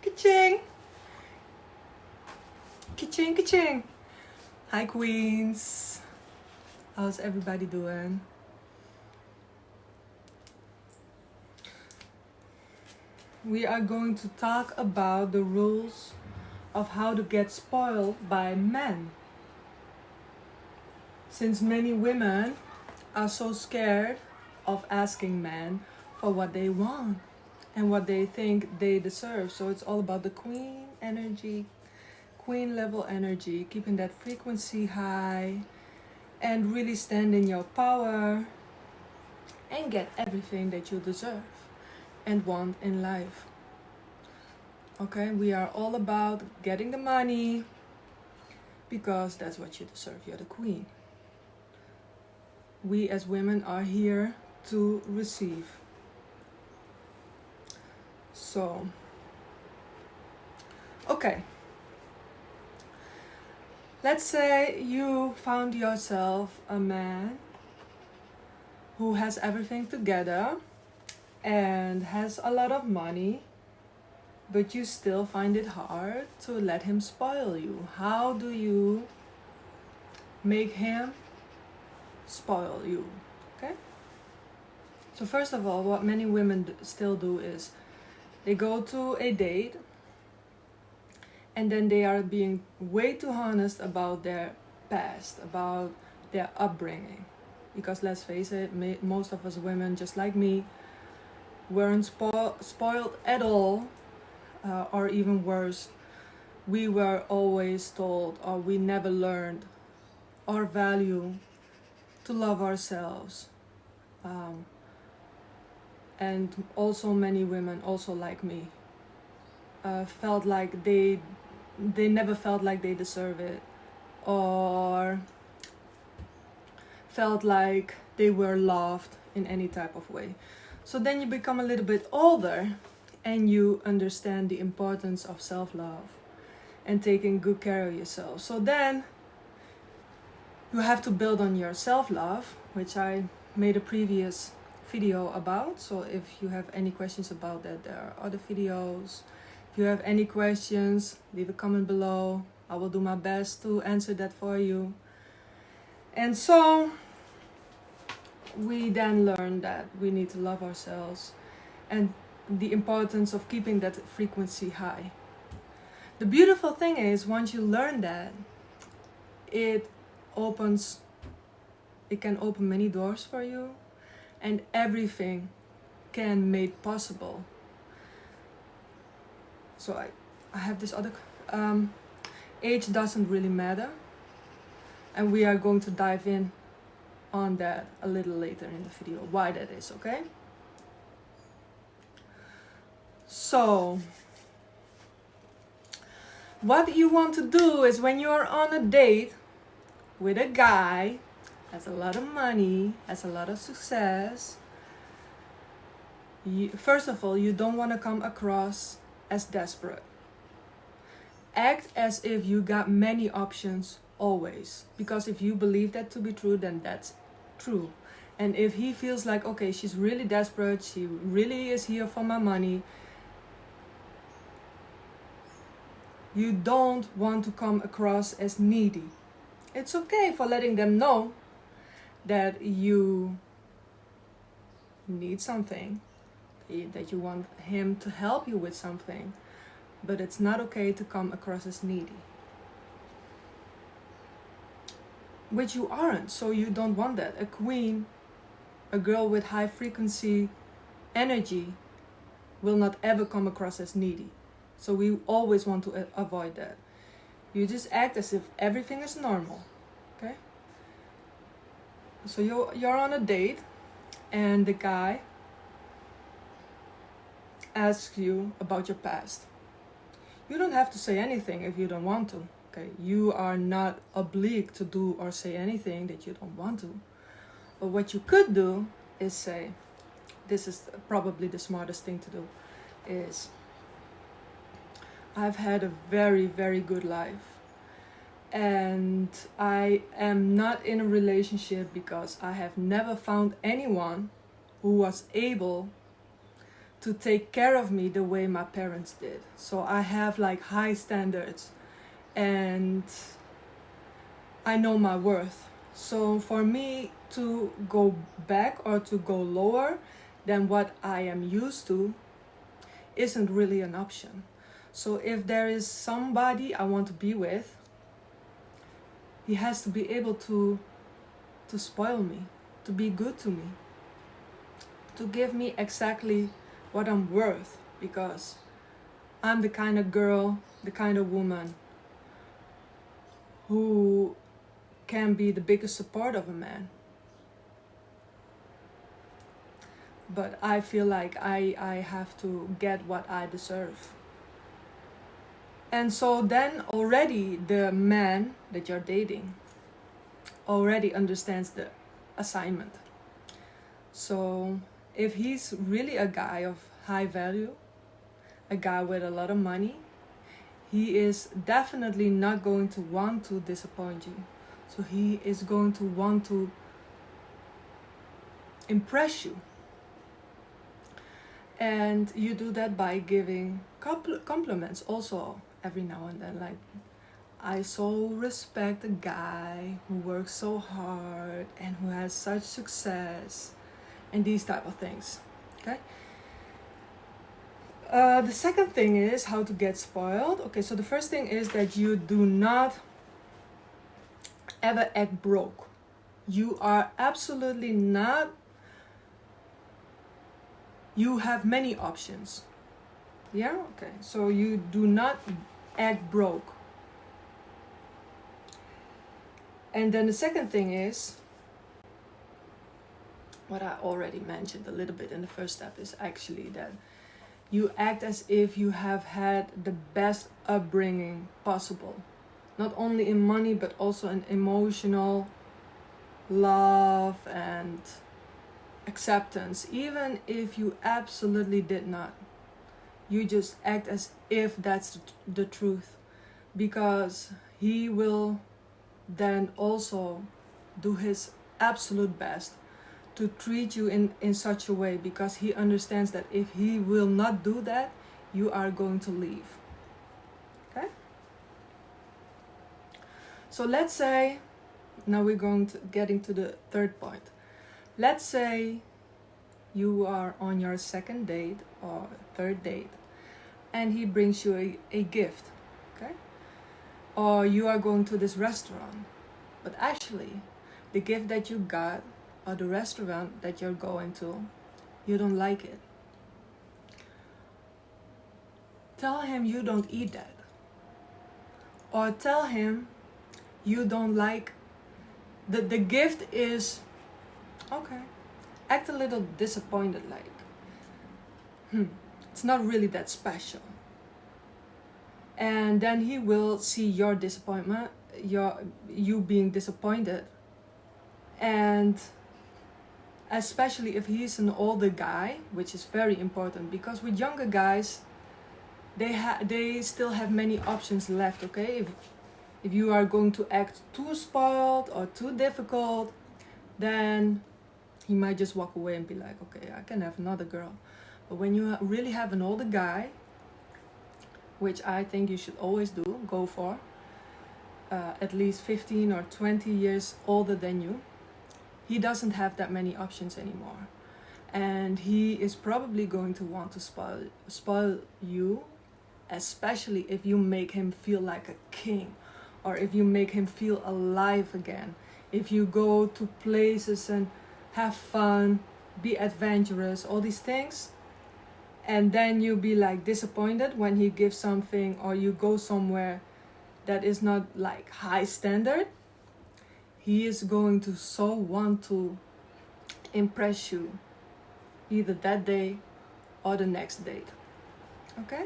Ka-ching! Ka-ching, ka-ching! Hi, queens! How's everybody doing? We are going to talk about the rules of how to get spoiled by men. Since many women are so scared of asking men for what they want and what they think they deserve. So it's all about the queen energy, queen level energy, keeping that frequency high and really stand in your power and get everything that you deserve and want in life. Okay, we are all about getting the money because that's what you deserve. You're the queen. We as women are here to receive. So, okay. Let's say you found yourself a man who has everything together and has a lot of money, but you still find it hard to let him spoil you. How do you make him spoil you? Okay? So first of all, what many women still do is they go to a date and then they are being way too honest about their past, about their upbringing. Because let's face it, most of us women, just like me, weren't spoiled at all, or even worse, we were always told, or we never learned our value to love ourselves. And also many women, also like me, felt like they never felt like they deserve it, or felt like they were loved in any type of way. So then you become a little bit older and you understand the importance of self-love and taking good care of yourself. So then you have to build on your self-love, which I made a previous video about. So if you have any questions about that, there are other videos. If you have any questions, leave a comment below. I will do my best to answer that for you. And so we then learn that we need to love ourselves and the importance of keeping that frequency high. The beautiful thing is, once you learn that, it can open many doors for you, and everything can be made possible. So I have this other age doesn't really matter, and we are going to dive in on that a little later in the video, why that is. Okay, so what you want to do is, when you're on a date with a guy has a lot of money, has a lot of success, first of all, you don't want to come across as desperate. Act as if you got many options always, because if you believe that to be true, then that's true. And if he feels like, okay, she's really desperate, she really is here for my money, you don't want to come across as needy. It's okay for letting them know that you need something, that you want him to help you with something, but it's not okay to come across as needy, which you aren't. So you don't want that. A queen, a girl with high frequency energy, will not ever come across as needy. So we always want to avoid that. You just act as if everything is normal. Okay? So you're on a date and the guy asks you about your past. You don't have to say anything if you don't want to. Okay? You are not obliged to do or say anything that you don't want to. But what you could do is say, this is probably the smartest thing to do, is, I've had a very, very good life. And I am not in a relationship because I have never found anyone who was able to take care of me the way my parents did. So I have like high standards and I know my worth. So for me to go back or to go lower than what I am used to isn't really an option. So if there is somebody I want to be with, he has to be able to spoil me, to be good to me, to give me exactly what I'm worth, because I'm the kind of girl, the kind of woman who can be the biggest support of a man. But I feel like I have to get what I deserve. And so then already the man that you're dating already understands the assignment. So if he's really a guy of high value, a guy with a lot of money, he is definitely not going to want to disappoint you. So he is going to want to impress you. And you do that by giving compliments also every now and then. Like, I so respect a guy who works so hard and who has such success, and these type of things. Okay. The second thing is how to get spoiled. Okay, so the first thing is that you do not ever act broke. You are absolutely not. You have many options. Yeah? Okay. So you do not act broke. And then the second thing is, what I already mentioned a little bit in the first step, is actually that you act as if you have had the best upbringing possible. Not only in money, but also in emotional love and acceptance. Even if you absolutely did not, you just act as if that's the truth, because he will then also do his absolute best to treat you in such a way, because he understands that if he will not do that, you are going to leave. Okay? So let's say, now we're going to getting to the third point. Let's say you are on your second date or third date and he brings you a gift, okay? Or you are going to this restaurant, but actually the gift that you got or the restaurant that you're going to, you don't like it. Tell him you don't eat that. Or tell him you don't like, the gift is, okay, act a little disappointed, like, it's not really that special. And then he will see your disappointment, you being disappointed. And especially if he's an older guy, which is very important, because with younger guys, they still have many options left, okay? If you are going to act too spoiled or too difficult, then he might just walk away and be like, okay, I can have another girl. But when you really have an older guy, which I think you should always do, go for, at least 15 or 20 years older than you, he doesn't have that many options anymore. And he is probably going to want to spoil you, especially if you make him feel like a king, or if you make him feel alive again. If you go to places and have fun, be adventurous, all these things, and then you be like disappointed when he gives something, or you go somewhere that is not like high standard, he is going to so want to impress you either that day or the next date. Okay?